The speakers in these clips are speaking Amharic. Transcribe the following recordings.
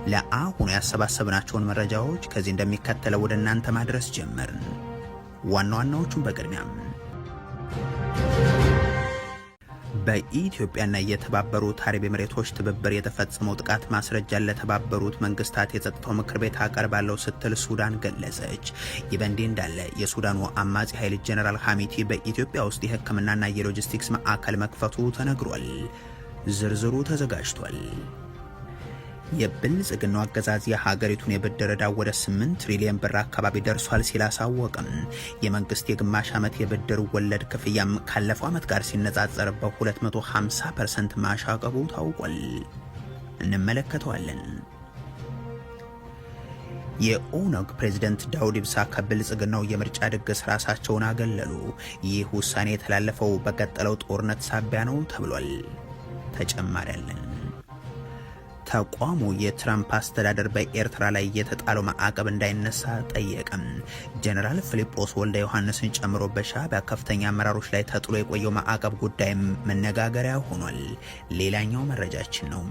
ለአሁኑ ያሰባሰብናቸውን መረጃዎች ከዚህ እንደሚከተለው ወደ እናንተ ማድረስ ጀመርን። ዋና ዋናዎቹን በቅድሚያም በኢትዮጵያና የተባበሩት አረብ ኤሚሬቶች ትብብር የተፈጸመው ጥቃት ማስረጃ ለተባበሩት መንግስታት የጸጥታው ምክር ቤት አቀርባለሁ ስትል ሱዳን ገለጸች። ይህ በእንዲህ እንዳለ የሱዳኑ አማጺ ኃይል ጀነራል ሐሚቲ በኢትዮጵያ ውስጥ የሕክምናና የሎጂስቲክስ ማዕከል መክፈቱ ተነግሯል። ዝርዝሩ ተዘጋጅቷል። የብልጽግናው አገዛዝ የሀገሪቱን የብድር ዕዳ ወደ 8 ትሪሊዮን ብር አካባቢ ደርሷል ሲል አሳወቅም። የመንግስት የግማሽ ዓመት የብድር ወለድ ክፍያም ካለፈው ዓመት ጋር ሲነጻጸር በ250% ማሻቀቡ ታውቋል። እንመለከተዋለን። የኦነግ ፕሬዝዳንት ዳውድ ኢብሳ ከብልጽግናው የምርጫ ድግስ ራሳቸውን አገለሉ። ይህ ውሳኔ የተላለፈው በቀጠለው ጦርነት ሳቢያ ነው ተብሏል። ተጨማሪ አለን። ተቋሙ የትራምፕ አስተዳደር በኤርትራ ላይ የተጣለው ማዕቀብ እንዳይነሳ ጠየቀም። ጀነራል ፊሊጶስ ወልደ ዮሐንስን ጨምሮ በሻዕቢያ ከፍተኛ አመራሮች ላይ ተጥሎ የቆየው ማዕቀብ ጉዳይም መነጋገሪያ ሆኗል። ሌላኛው መረጃችን ነው።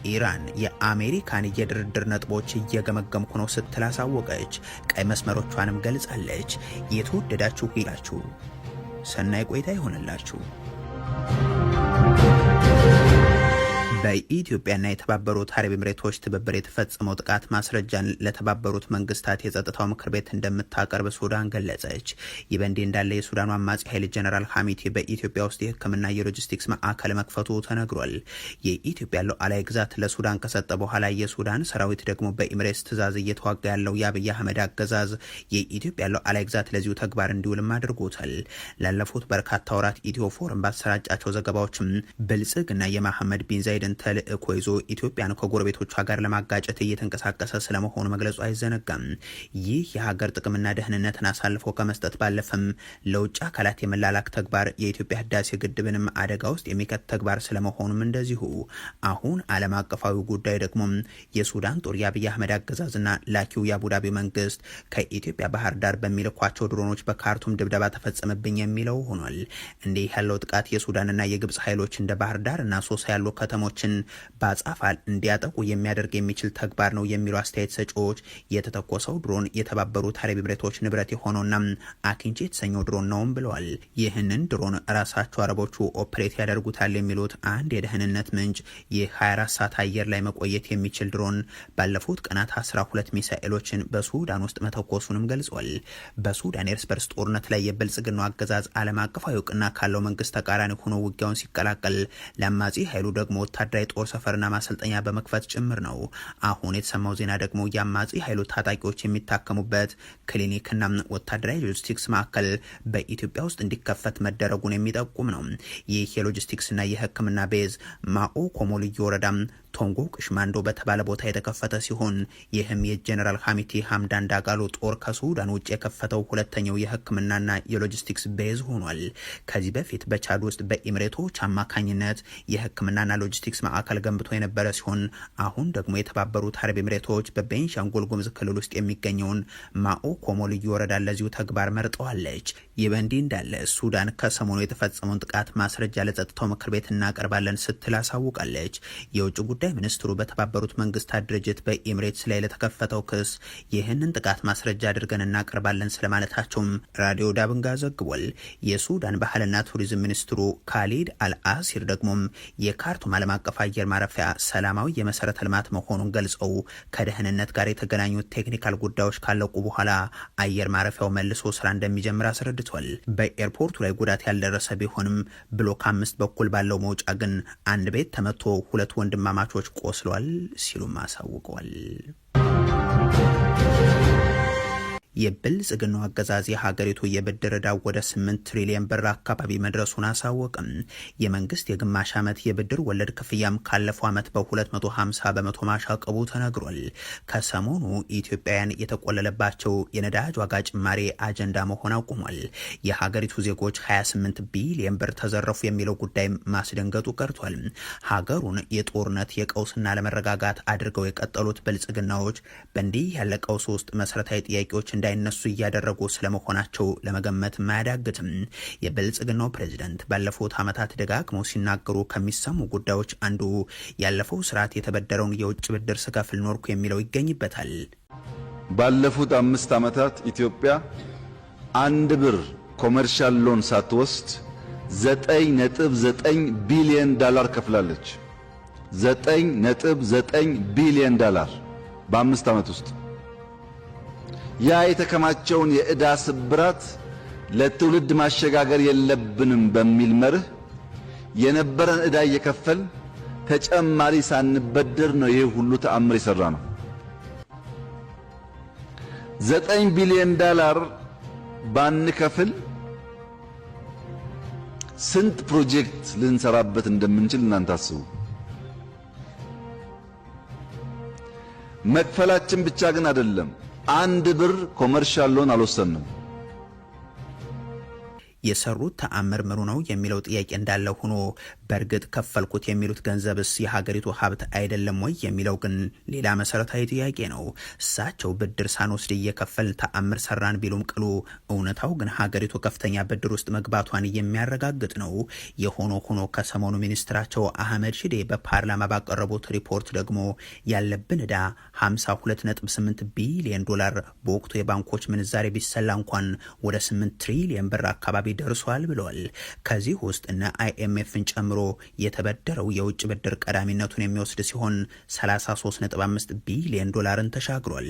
ኢራን የአሜሪካን የድርድር ነጥቦች እየገመገምኩ ነው ስትል አሳወቀች። ቀይ መስመሮቿንም ገልጻለች። የተወደዳችሁ ይላችሁ ሰናይ ቆይታ ይሆንላችሁ። በኢትዮጵያና የተባበሩት አረብ ኤሚሬቶች ትብብር የተፈጸመው ጥቃት ማስረጃን ለተባበሩት መንግስታት የጸጥታው ምክር ቤት እንደምታቀርብ ሱዳን ገለጸች። ይህ በእንዲህ እንዳለ የሱዳኑ አማጺ ኃይል ጀነራል ሐሚቲ በኢትዮጵያ ውስጥ የሕክምና የሎጂስቲክስ ማዕከል መክፈቱ ተነግሯል። የኢትዮጵያ ሉዓላዊ ግዛት ለሱዳን ከሰጠ በኋላ የሱዳን ሰራዊት ደግሞ በኤሚሬትስ ትዕዛዝ እየተዋጋ ያለው የአብይ አህመድ አገዛዝ የኢትዮጵያ ሉዓላዊ ግዛት ለዚሁ ተግባር እንዲውልም አድርጎታል። ላለፉት በርካታ ወራት ኢትዮ ፎረም ባሰራጫቸው ዘገባዎችም ብልጽግና የመሐመድ ቢን ዛይድን ተልእኮ ይዞ ኢትዮጵያን ከጎረቤቶቿ ጋር ለማጋጨት እየተንቀሳቀሰ ስለመሆኑ መግለጹ አይዘነጋም። ይህ የሀገር ጥቅምና ደህንነትን አሳልፎ ከመስጠት ባለፈም ለውጭ አካላት የመላላክ ተግባር የኢትዮጵያ ህዳሴ ግድብንም አደጋ ውስጥ የሚከት ተግባር ስለመሆኑም እንደዚሁ። አሁን ዓለም አቀፋዊ ጉዳይ ደግሞ የሱዳን ጦር የአብይ አህመድ አገዛዝና ላኪው የአቡዳቢ መንግስት ከኢትዮጵያ ባህር ዳር በሚልኳቸው ድሮኖች በካርቱም ድብደባ ተፈጸመብኝ የሚለው ሆኗል። እንዲህ ያለው ጥቃት የሱዳንና የግብጽ ኃይሎች እንደ ባህር ዳር እና ሶሳ ያሉ ከተሞችን በአጻፋል እንዲያጠቁ የሚያደርግ የሚችል ተግባር ነው የሚሉ አስተያየት ሰጪዎች የተተኮሰው ድሮን የተባበሩት አረብ ኤሚሬቶች ንብረት የሆነውና አኪንቺ የተሰኘው ድሮን ነውም ብለዋል። ይህንን ድሮን ራሳቸው አረቦቹ ኦፕሬት ያደርጉታል የሚሉት አንድ የደህንነት ምንጭ የ24 ሰዓት አየር ላይ መቆየት የሚችል ድሮን ባለፉት ቀናት 12 ሚሳኤሎችን በሱዳን ውስጥ መተኮሱንም ገልጿል። በሱዳን የእርስ በርስ ጦርነት ላይ የብልጽግናው አገዛዝ ዓለም አቀፋዊ እውቅና ካለው መንግስት ተቃራኒ ሆኖ ውጊያውን ሲቀላቀል ለአማጺ ኃይሉ ደግሞ ወታደራዊ ጦር ሰፈርና ማሰልጠኛ በመክፈት ጭምር ነው። አሁን የተሰማው ዜና ደግሞ የአማጺ ኃይሉ ታጣቂዎች የሚታከሙበት ክሊኒክና ወታደራዊ ሎጂስቲክስ ማዕከል በኢትዮጵያ ውስጥ እንዲከፈት መደረጉን የሚጠቁም ነው። ይህ የሎጂስቲክስና የሕክምና ቤዝ ማኦ ኮሞ ልዩ ወረዳ ቶንጎ ቅሽማንዶ በተባለ ቦታ የተከፈተ ሲሆን ይህም የጀነራል ሐሚቲ ሐምዳን ዳጋሎ ጦር ከሱዳን ውጭ የከፈተው ሁለተኛው የሕክምናና የሎጂስቲክስ ቤዝ ሆኗል። ከዚህ በፊት በቻድ ውስጥ በኤሚሬቶች አማካኝነት የሕክምናና ሎጂስቲክስ ማዕከል ገንብቶ የነበረ ሲሆን አሁን ደግሞ የተባበሩት አረብ ኤሚሬቶች በቤንሻንጉል ጉሙዝ ክልል ውስጥ የሚገኘውን ማኦ ኮሞ ልዩ ወረዳ ለዚሁ ተግባር መርጠዋለች። ይህ በእንዲህ እንዳለ ሱዳን ከሰሞኑ የተፈጸመውን ጥቃት ማስረጃ ለጸጥታው ምክር ቤት እናቀርባለን ስትል አሳውቃለች። የውጭ ጉዳይ ሚኒስትሩ በተባበሩት መንግስታት ድርጅት በኤሚሬትስ ላይ ለተከፈተው ክስ ይህንን ጥቃት ማስረጃ አድርገን እናቀርባለን ስለማለታቸውም ራዲዮ ዳብንጋ ዘግቧል። የሱዳን ባህልና ቱሪዝም ሚኒስትሩ ካሊድ አልአሲር ደግሞም የካርቱም ዓለም አቀፍ አየር ማረፊያ ሰላማዊ የመሰረተ ልማት መሆኑን ገልጸው ከደህንነት ጋር የተገናኙት ቴክኒካል ጉዳዮች ካለቁ በኋላ አየር ማረፊያው መልሶ ስራ እንደሚጀምር አስረድቷል። በኤርፖርቱ ላይ ጉዳት ያልደረሰ ቢሆንም ብሎክ 5 በኩል ባለው መውጫ ግን አንድ ቤት ተመቶ 2 ወንድማማቾች ቆስሏል ሲሉም አሳውቀዋል። የብልጽግናው አገዛዝ የሀገሪቱ የብድር ዕዳ ወደ 8 ትሪሊዮን ብር አካባቢ መድረሱን አሳወቅም። የመንግስት የግማሽ ዓመት የብድር ወለድ ክፍያም ካለፈው ዓመት በ250 በመቶ ማሻቀቡ ተነግሯል። ከሰሞኑ ኢትዮጵያውያን የተቆለለባቸው የነዳጅ ዋጋ ጭማሪ አጀንዳ መሆን አቁሟል። የሀገሪቱ ዜጎች 28 ቢሊዮን ብር ተዘረፉ የሚለው ጉዳይ ማስደንገጡ ቀርቷል። ሀገሩን የጦርነት የቀውስና ለመረጋጋት አድርገው የቀጠሉት ብልጽግናዎች በእንዲህ ያለ ቀውስ ውስጥ መሰረታዊ ጥያቄዎች እንዳይነሱ እያደረጉ ስለመሆናቸው ለመገመት አያዳግትም። የብልጽግናው ፕሬዝዳንት ባለፉት ዓመታት ደጋግመው ሲናገሩ ከሚሰሙ ጉዳዮች አንዱ ያለፈው ስርዓት የተበደረውን የውጭ ብድር ስከፍል ኖርኩ የሚለው ይገኝበታል። ባለፉት 5 ዓመታት ኢትዮጵያ 1 ብር ኮመርሻል ሎን ሳትወስድ 9.9 ቢሊዮን ዶላር ከፍላለች። 9.9 ቢሊዮን ዶላር በ5 ዓመት ውስጥ። ያ የተከማቸውን የዕዳ ስብራት ለትውልድ ማሸጋገር የለብንም በሚል መርህ የነበረን ዕዳ እየከፈል ተጨማሪ ሳንበደር ነው ይህ ሁሉ ተአምር የሰራ ነው። 9 ቢሊዮን ዶላር ባንከፍል ስንት ፕሮጀክት ልንሰራበት እንደምንችል እናንተ አስቡ። መክፈላችን ብቻ ግን አይደለም። 1 ብር ኮመርሻል ሎን አልወሰንም። የሰሩት ተአምር ምኑ ነው የሚለው ጥያቄ እንዳለ ሆኖ በእርግጥ ከፈልኩት የሚሉት ገንዘብስ የሀገሪቱ ሀብት አይደለም ወይ የሚለው ግን ሌላ መሰረታዊ ጥያቄ ነው። እሳቸው ብድር ሳንወስድ እየከፈል ተአምር ሰራን ቢሉም ቅሉ እውነታው ግን ሀገሪቱ ከፍተኛ ብድር ውስጥ መግባቷን የሚያረጋግጥ ነው። የሆኖ ሆኖ ከሰሞኑ ሚኒስትራቸው አህመድ ሺዴ በፓርላማ ባቀረቡት ሪፖርት ደግሞ ያለብን ዕዳ 52.8 ቢሊዮን ዶላር በወቅቱ የባንኮች ምንዛሬ ቢሰላ እንኳን ወደ 8 ትሪሊዮን ብር አካባቢ ደርሷል ብለዋል። ከዚህ ውስጥ እነ አይኤምኤፍን ጨምሮ የተበደረው የውጭ ብድር ቀዳሚነቱን የሚወስድ ሲሆን 33.5 ቢሊዮን ዶላርን ተሻግሯል።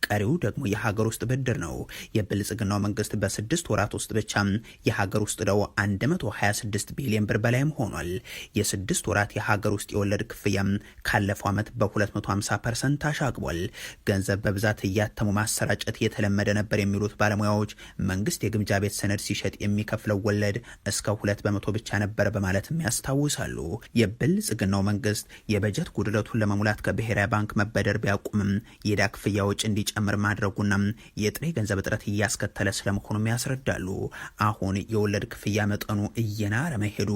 ቀሪው ደግሞ የሀገር ውስጥ ብድር ነው። የብልጽግናው መንግስት በ6 ወራት ውስጥ ብቻ የሀገር ውስጥ ዕዳው 126 ቢሊዮን ብር በላይም ሆኗል። የ6 ወራት የሀገር ውስጥ የወለድ ክፍያም ካለፈው ዓመት በ250% ታሻግቧል። ገንዘብ በብዛት እያተሙ ማሰራጨት የተለመደ ነበር የሚሉት ባለሙያዎች መንግስት የግምጃ ቤት ሰነድ ሲሸጥ የሚከፍለው ወለድ እስከ 2 በመቶ ብቻ ነበር በማለትም ያስታውሳሉ። የብልጽግናው መንግስት የበጀት ጉድለቱን ለመሙላት ከብሔራዊ ባንክ መበደር ቢያቁምም የዕዳ ክፍያ ወጪ እንዲጨምር ማድረጉና የጥሬ ገንዘብ እጥረት እያስከተለ ስለመሆኑም ያስረዳሉ። አሁን የወለድ ክፍያ መጠኑ እየናረ መሄዱ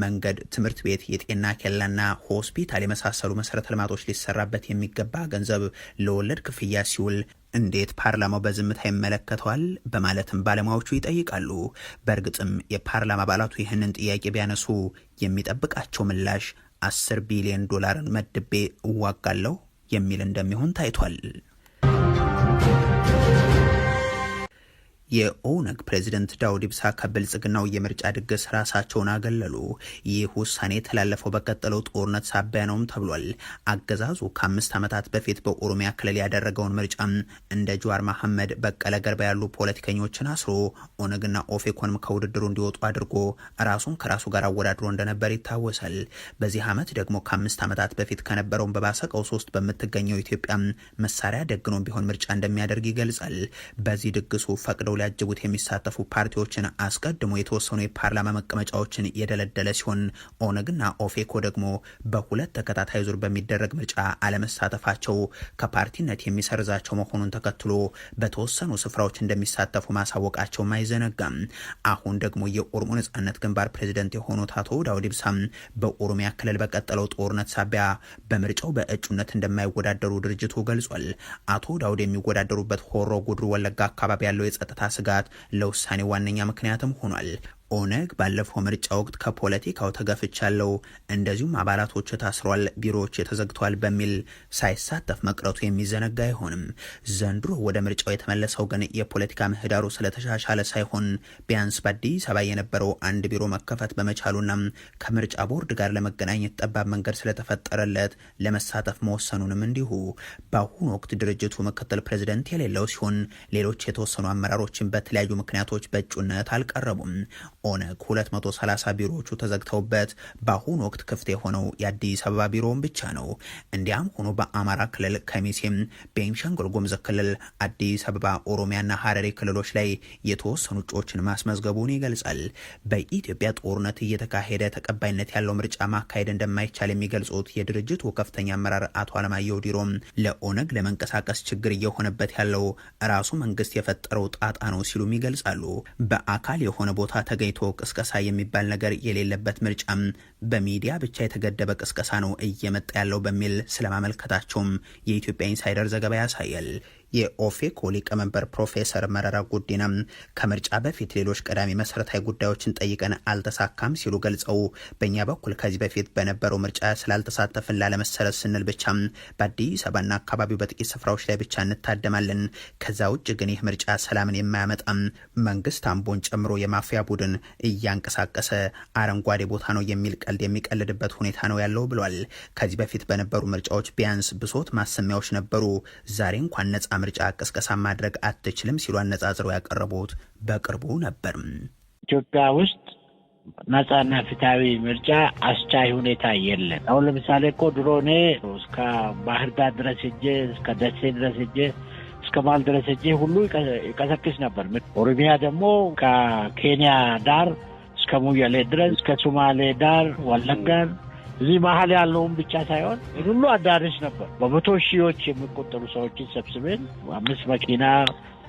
መንገድ፣ ትምህርት ቤት፣ የጤና ኬላና ሆስፒታል የመሳሰሉ መሰረተ ልማቶች ሊሰራበት የሚገባ ገንዘብ ለወለድ ክፍያ ሲውል እንዴት ፓርላማው በዝምታ ይመለከተዋል? በማለትም ባለሙያዎቹ ይጠይቃሉ። በእርግጥም የፓርላማ አባላቱ ይህንን ጥያቄ ቢያነሱ የሚጠብቃቸው ምላሽ 10 ቢሊዮን ዶላርን መድቤ እዋጋለሁ የሚል እንደሚሆን ታይቷል። የኦነግ ፕሬዚደንት ዳውድ ኢብሳ ከብልጽግናው የምርጫ ድግስ ራሳቸውን አገለሉ። ይህ ውሳኔ የተላለፈው በቀጠለው ጦርነት ሳቢያ ነውም ተብሏል። አገዛዙ ከ5 ዓመታት በፊት በኦሮሚያ ክልል ያደረገውን ምርጫ እንደ ጀዋር መሐመድ፣ በቀለ ገርባ ያሉ ፖለቲከኞችን አስሮ ኦነግና ኦፌኮንም ከውድድሩ እንዲወጡ አድርጎ ራሱን ከራሱ ጋር አወዳድሮ እንደነበር ይታወሳል። በዚህ ዓመት ደግሞ ከ5 ዓመታት በፊት ከነበረውን በባሰ ቀውስ ውስጥ በምትገኘው ኢትዮጵያ መሳሪያ ደግኖ ቢሆን ምርጫ እንደሚያደርግ ይገልጻል። በዚህ ድግሱ ፈቅደው ሊያጅቡት የሚሳተፉ ፓርቲዎችን አስቀድሞ የተወሰኑ የፓርላማ መቀመጫዎችን የደለደለ ሲሆን ኦነግና ኦፌኮ ደግሞ በሁለት ተከታታይ ዙር በሚደረግ ምርጫ አለመሳተፋቸው ከፓርቲነት የሚሰርዛቸው መሆኑን ተከትሎ በተወሰኑ ስፍራዎች እንደሚሳተፉ ማሳወቃቸውም አይዘነጋም። አሁን ደግሞ የኦሮሞ ነጻነት ግንባር ፕሬዚደንት የሆኑት አቶ ዳውድ ኢብሳም በኦሮሚያ ክልል በቀጠለው ጦርነት ሳቢያ በምርጫው በእጩነት እንደማይወዳደሩ ድርጅቱ ገልጿል። አቶ ዳውድ የሚወዳደሩበት ሆሮ ጉድሩ ወለጋ አካባቢ ያለው የጸጥታ ስጋት ለውሳኔ ዋነኛ ምክንያትም ሆኗል። ኦነግ ባለፈው ምርጫ ወቅት ከፖለቲካው ተገፍቻለሁ፣ እንደዚሁም አባላቶች ታስሯል፣ ቢሮዎች ተዘግተዋል በሚል ሳይሳተፍ መቅረቱ የሚዘነጋ አይሆንም። ዘንድሮ ወደ ምርጫው የተመለሰው ግን የፖለቲካ ምህዳሩ ስለተሻሻለ ሳይሆን ቢያንስ በአዲስ አበባ የነበረው አንድ ቢሮ መከፈት በመቻሉና ከምርጫ ቦርድ ጋር ለመገናኘት ጠባብ መንገድ ስለተፈጠረለት ለመሳተፍ መወሰኑንም እንዲሁ። በአሁኑ ወቅት ድርጅቱ ምክትል ፕሬዚደንት የሌለው ሲሆን ሌሎች የተወሰኑ አመራሮችን በተለያዩ ምክንያቶች በእጩነት አልቀረቡም። ኦነግ 230 ቢሮዎቹ ተዘግተውበት በአሁኑ ወቅት ክፍት የሆነው የአዲስ አበባ ቢሮውን ብቻ ነው። እንዲያም ሆኖ በአማራ ክልል ከሚሴም፣ ቤንሻንጉል ጉሙዝ ክልል፣ አዲስ አበባ፣ ኦሮሚያና ሀረሪ ክልሎች ላይ የተወሰኑ እጩዎችን ማስመዝገቡን ይገልጻል። በኢትዮጵያ ጦርነት እየተካሄደ ተቀባይነት ያለው ምርጫ ማካሄድ እንደማይቻል የሚገልጹት የድርጅቱ ከፍተኛ አመራር አቶ አለማየሁ ዲሮም ለኦነግ ለመንቀሳቀስ ችግር እየሆነበት ያለው ራሱ መንግስት የፈጠረው ጣጣ ነው ሲሉም ይገልጻሉ። በአካል የሆነ ቦታ ተገኝቶ ቅስቀሳ የሚባል ነገር የሌለበት ምርጫም በሚዲያ ብቻ የተገደበ ቅስቀሳ ነው እየመጣ ያለው በሚል ስለማመልከታቸውም የኢትዮጵያ ኢንሳይደር ዘገባ ያሳያል። የኦፌኮ ሊቀመንበር ፕሮፌሰር መረራ ጉዲና ከምርጫ በፊት ሌሎች ቀዳሚ መሰረታዊ ጉዳዮችን ጠይቀን አልተሳካም ሲሉ ገልጸው በእኛ በኩል ከዚህ በፊት በነበረው ምርጫ ስላልተሳተፍን ላለመሰረት ስንል ብቻ በአዲስ አበባና አካባቢው በጥቂት ስፍራዎች ላይ ብቻ እንታደማለን። ከዛ ውጭ ግን ይህ ምርጫ ሰላምን የማያመጣም መንግስት አምቦን ጨምሮ የማፊያ ቡድን እያንቀሳቀሰ አረንጓዴ ቦታ ነው የሚል ቀልድ የሚቀልድበት ሁኔታ ነው ያለው ብሏል። ከዚህ በፊት በነበሩ ምርጫዎች ቢያንስ ብሶት ማሰሚያዎች ነበሩ። ዛሬ እንኳን ነጻ ምርጫ ቅስቀሳ ማድረግ አትችልም ሲሉ አነጻጽረው ያቀረቡት በቅርቡ ነበር። ኢትዮጵያ ውስጥ ነጻና ፍትሃዊ ምርጫ አስቻይ ሁኔታ የለም። አሁን ለምሳሌ እኮ ድሮ እኔ እስከ ባህር ዳር ድረስ ሄጄ እስከ ደሴ ድረስ ሄጄ እስከ ማል ድረስ ሄጄ ሁሉ ይቀሰቅስ ነበር። ኦሮሚያ ደግሞ ከኬንያ ዳር እስከ ሙያሌ ድረስ እስከ ሶማሌ ዳር ወለጋን እዚህ መሀል ያለውን ብቻ ሳይሆን ሁሉ አዳርስ ነበር። በመቶ ሺዎች የሚቆጠሩ ሰዎችን ሰብስበን 5 መኪና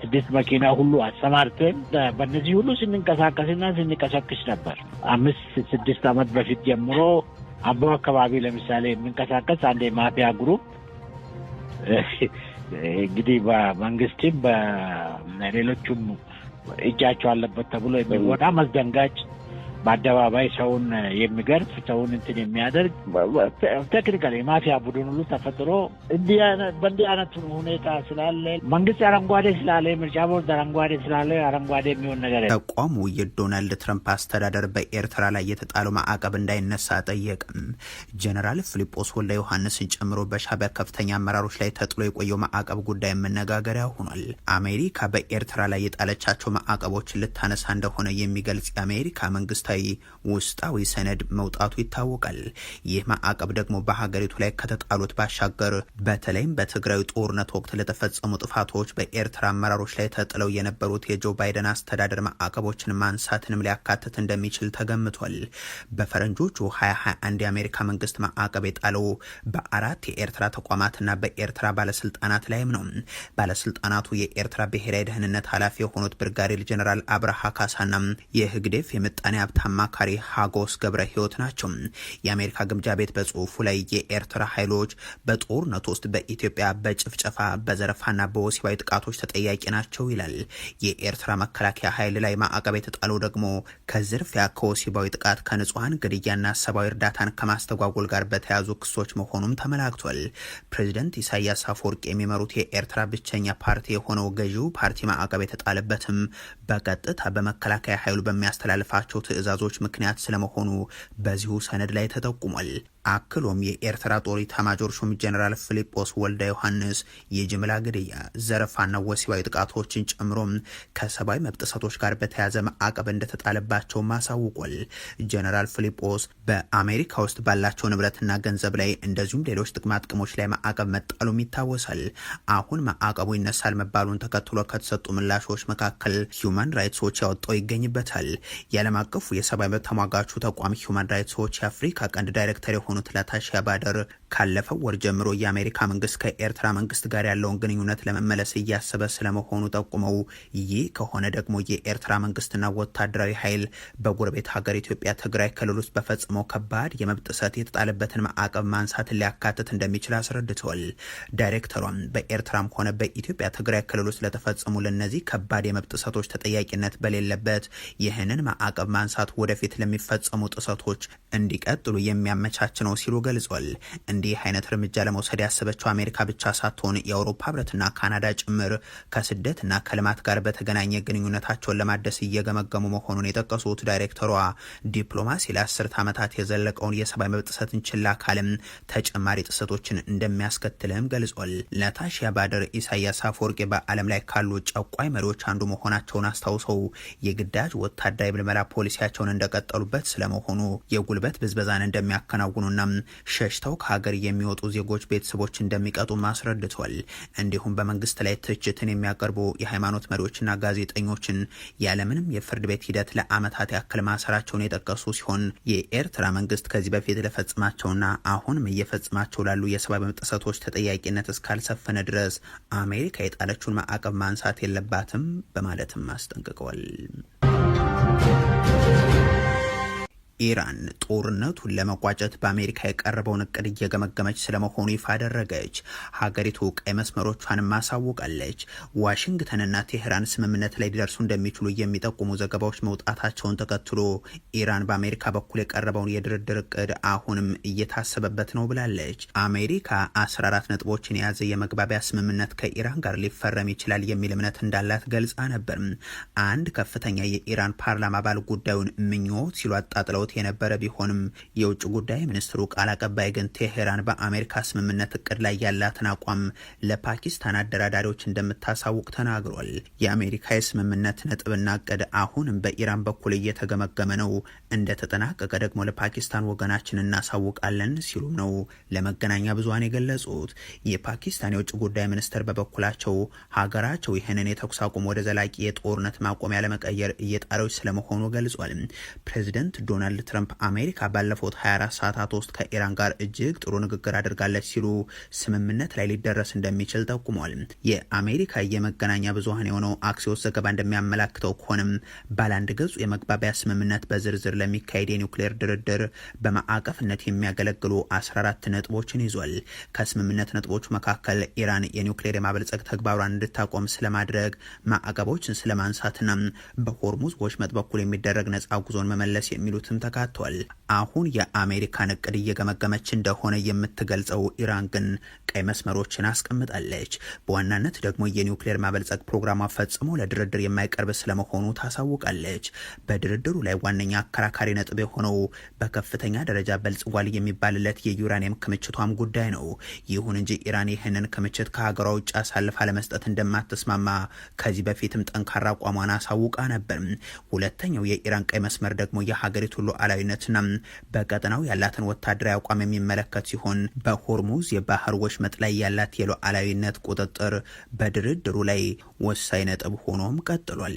6 መኪና ሁሉ አሰማርተን በእነዚህ ሁሉ ስንንቀሳቀስና ስንቀሰቅስ ነበር። 5-6 ዓመት በፊት ጀምሮ አምቦ አካባቢ ለምሳሌ የምንቀሳቀስ አንድ የማፊያ ግሩፕ እንግዲህ በመንግስትም በሌሎቹም እጃቸው አለበት ተብሎ የሚወጣ መስደንጋጭ በአደባባይ ሰውን የሚገርፍ ሰውን እንትን የሚያደርግ ቴክኒካሊ የማፊያ ቡድን ሁሉ ተፈጥሮ በእንዲህ አይነት ሁኔታ ስላለ መንግስት አረንጓዴ ስላለ ምርጫ ቦርድ አረንጓዴ ስላለ አረንጓዴ የሚሆን ነገር ተቋሙ የዶናልድ ትራምፕ አስተዳደር በኤርትራ ላይ የተጣለው ማዕቀብ እንዳይነሳ ጠየቅም። ጀነራል ፊሊጶስ ወልደ ዮሐንስን ጨምሮ በሻዕቢያ ከፍተኛ አመራሮች ላይ ተጥሎ የቆየው ማዕቀብ ጉዳይ መነጋገሪያ ሆኗል። አሜሪካ በኤርትራ ላይ የጣለቻቸው ማዕቀቦችን ልታነሳ እንደሆነ የሚገልጽ የአሜሪካ መንግስታዊ ውስጣዊ ሰነድ መውጣቱ ይታወቃል። ይህ ማዕቀብ ደግሞ በሀገሪቱ ላይ ከተጣሉት ባሻገር በተለይም በትግራይ ጦርነት ወቅት ለተፈጸሙ ጥፋቶች በኤርትራ አመራሮች ላይ ተጥለው የነበሩት የጆ ባይደን አስተዳደር ማዕቀቦችን ማንሳትንም ሊያካትት እንደሚችል ተገምቷል። በፈረንጆቹ 2021 የአሜሪካ መንግስት ማዕቀብ የጣለው በ4 የኤርትራ ተቋማትና በኤርትራ ባለስልጣናት ላይም ነው። ባለስልጣናቱ የኤርትራ ብሔራዊ ደህንነት ኃላፊ የሆኑት ብርጋዴር ጀነራል አብርሃ ካሳና የህግዴፍ የምጣኔ ሀብት አማካሪ ሀጎስ ገብረ ህይወት ናቸው። የአሜሪካ ግምጃ ቤት በጽሁፉ ላይ የኤርትራ ኃይሎች በጦርነት ውስጥ በኢትዮጵያ በጭፍጨፋ በዘረፋና በወሲባዊ ጥቃቶች ተጠያቂ ናቸው ይላል። የኤርትራ መከላከያ ኃይል ላይ ማዕቀብ የተጣለው ደግሞ ከዝርፊያ፣ ከወሲባዊ ጥቃት፣ ከንጹሐን ግድያና ሰብአዊ እርዳታን ከማስተጓጎል ጋር በተያዙ ክሶች መሆኑም ተመላክቷል። ፕሬዚደንት ኢሳያስ አፈወርቂ የሚመሩት የኤርትራ ብቸኛ ፓርቲ የሆነው ገዢው ፓርቲ ማዕቀብ የተጣለበትም በቀጥታ በመከላከያ ኃይሉ በሚያስተላልፋቸው ትዕዛዞች ምክንያት ስለመሆኑ በዚሁ ሰነድ ላይ ተጠቁሟል። አክሎም የኤርትራ ጦር ኤታማዦር ሹም ጀነራል ፊሊጶስ ወልደ ዮሐንስ የጅምላ ግድያ፣ ዘረፋና ወሲባዊ ጥቃቶችን ጨምሮ ከሰብአዊ መብት ጥሰቶች ጋር በተያያዘ ማዕቀብ እንደተጣለባቸው አሳውቋል። ጀነራል ፊሊጶስ በአሜሪካ ውስጥ ባላቸው ንብረትና ገንዘብ ላይ እንደዚሁም ሌሎች ጥቅማጥቅሞች ላይ ማዕቀብ መጣሉም ይታወሳል። አሁን ማዕቀቡ ይነሳል መባሉን ተከትሎ ከተሰጡ ምላሾች መካከል ሂውማን ራይትስ ዎች ያወጣው ይገኝበታል። የዓለም አቀፉ የሰብአዊ መብት ተሟጋቹ ተቋም ሂውማን ራይትስ ዎች የአፍሪካ ቀንድ ዳይሬክተር የሆኑት ለታሺያ ባደር ካለፈው ወር ጀምሮ የአሜሪካ መንግስት ከኤርትራ መንግስት ጋር ያለውን ግንኙነት ለመመለስ እያሰበ ስለመሆኑ ጠቁመው ይህ ከሆነ ደግሞ የኤርትራ መንግስትና ወታደራዊ ኃይል በጎረቤት ሀገር ኢትዮጵያ ትግራይ ክልል ውስጥ በፈጸመው ከባድ የመብት ጥሰት የተጣለበትን ማዕቀብ ማንሳትን ሊያካትት እንደሚችል አስረድተዋል። ዳይሬክተሯም በኤርትራም ሆነ በኢትዮጵያ ትግራይ ክልል ውስጥ ለተፈጸሙ ለነዚህ ከባድ የመብት ጥሰቶች ተጠያቂነት በሌለበት ይህንን ማዕቀብ ማንሳት ወደፊት ለሚፈጸሙ ጥሰቶች እንዲቀጥሉ የሚያመቻች ነው ሲሉ ገልጿል። እንዲህ አይነት እርምጃ ለመውሰድ ያሰበችው አሜሪካ ብቻ ሳትሆን የአውሮፓ ህብረትና ካናዳ ጭምር ከስደትና ከልማት ጋር በተገናኘ ግንኙነታቸውን ለማደስ እየገመገሙ መሆኑን የጠቀሱት ዳይሬክተሯ ዲፕሎማሲ ለ10 ዓመታት የዘለቀውን የሰብአዊ መብት ጥሰትን ችላ ካለም ተጨማሪ ጥሰቶችን እንደሚያስከትልም ገልጿል። ለታሺያ ባደር ኢሳያስ አፈወርቂ በዓለም ላይ ካሉ ጨቋይ መሪዎች አንዱ መሆናቸውን አስታውሰው የግዳጅ ወታደራዊ ምልመላ ፖሊሲያቸውን እንደቀጠሉበት ስለመሆኑ የጉልበት ብዝበዛን እንደሚያከናውኑና ሸሽተው ከሀገር የሚወጡ ዜጎች ቤተሰቦች እንደሚቀጡ አስረድቷል። እንዲሁም በመንግስት ላይ ትችትን የሚያቀርቡ የሃይማኖት መሪዎችና ጋዜጠኞችን ያለምንም የፍርድ ቤት ሂደት ለዓመታት ያክል ማሰራቸውን የጠቀሱ ሲሆን የኤርትራ መንግስት ከዚህ በፊት ለፈጽማቸውና አሁንም እየፈጽማቸው ላሉ የሰብአዊ መብት ጥሰቶች ተጠያቂነት እስካልሰፈነ ድረስ አሜሪካ የጣለችውን ማዕቀብ ማንሳት የለባትም በማለትም አስጠንቅቀዋል። ኢራን ጦርነቱን ለመቋጨት በአሜሪካ የቀረበውን እቅድ እየገመገመች ስለመሆኑ ይፋ አደረገች። ሀገሪቱ ቀይ መስመሮቿን ማሳወቃለች። ዋሽንግተንና ቴህራን ስምምነት ላይ ሊደርሱ እንደሚችሉ የሚጠቁሙ ዘገባዎች መውጣታቸውን ተከትሎ ኢራን በአሜሪካ በኩል የቀረበውን የድርድር እቅድ አሁንም እየታሰበበት ነው ብላለች። አሜሪካ 14 ነጥቦችን የያዘ የመግባቢያ ስምምነት ከኢራን ጋር ሊፈረም ይችላል የሚል እምነት እንዳላት ገልጻ ነበር። አንድ ከፍተኛ የኢራን ፓርላማ አባል ጉዳዩን ምኞት ሲሉ አጣጥለው የነበረ ቢሆንም የውጭ ጉዳይ ሚኒስትሩ ቃል አቀባይ ግን ቴሄራን በአሜሪካ ስምምነት እቅድ ላይ ያላትን አቋም ለፓኪስታን አደራዳሪዎች እንደምታሳውቅ ተናግሯል። የአሜሪካ የስምምነት ነጥብና እቅድ አሁንም በኢራን በኩል እየተገመገመ ነው፣ እንደተጠናቀቀ ደግሞ ለፓኪስታን ወገናችን እናሳውቃለን ሲሉም ነው ለመገናኛ ብዙሃን የገለጹት። የፓኪስታን የውጭ ጉዳይ ሚኒስትር በበኩላቸው ሀገራቸው ይህንን የተኩስ አቁም ወደ ዘላቂ የጦርነት ማቆሚያ ለመቀየር እየጣረች ስለመሆኑ ገልጿል። ፕሬዚደንት ዶናልድ ትራምፕ አሜሪካ ባለፉት 24 ሰዓታት ውስጥ ከኢራን ጋር እጅግ ጥሩ ንግግር አድርጋለች ሲሉ ስምምነት ላይ ሊደረስ እንደሚችል ጠቁሟል። የአሜሪካ የመገናኛ ብዙሃን የሆነው አክሲዮስ ዘገባ እንደሚያመላክተው ከሆነም ባለአንድ ገጹ የመግባቢያ ስምምነት በዝርዝር ለሚካሄድ የኒውክሌር ድርድር በማዕቀፍነት የሚያገለግሉ 14 ነጥቦችን ይዟል። ከስምምነት ነጥቦቹ መካከል ኢራን የኒውክሌር የማበልጸግ ተግባሯን እንድታቆም ስለማድረግ፣ ማዕቀቦችን ስለማንሳትና በሆርሙዝ ወሽመጥ በኩል የሚደረግ ነጻ ጉዞን መመለስ የሚሉትም ተካቷል። አሁን የአሜሪካን እቅድ እየገመገመች እንደሆነ የምትገልጸው ኢራን ግን ቀይ መስመሮችን አስቀምጣለች። በዋናነት ደግሞ የኒውክሌር ማበልጸግ ፕሮግራሟ ፈጽሞ ለድርድር የማይቀርብ ስለመሆኑ ታሳውቃለች። በድርድሩ ላይ ዋነኛ አከራካሪ ነጥብ የሆነው በከፍተኛ ደረጃ በልጽጓል የሚባልለት የዩራኒየም ክምችቷም ጉዳይ ነው። ይሁን እንጂ ኢራን ይህንን ክምችት ከሀገሯ ውጭ አሳልፋ ለመስጠት እንደማትስማማ ከዚህ በፊትም ጠንካራ አቋሟን አሳውቃ ነበር። ሁለተኛው የኢራን ቀይ መስመር ደግሞ የሀገሪቱ ሉዓላዊነትና በቀጠናው ያላትን ወታደራዊ አቋም የሚመለከት ሲሆን በሆርሙዝ የባህር ወሽመጥ ላይ ያላት የሉዓላዊነት ቁጥጥር በድርድሩ ላይ ወሳኝ ነጥብ ሆኖም ቀጥሏል።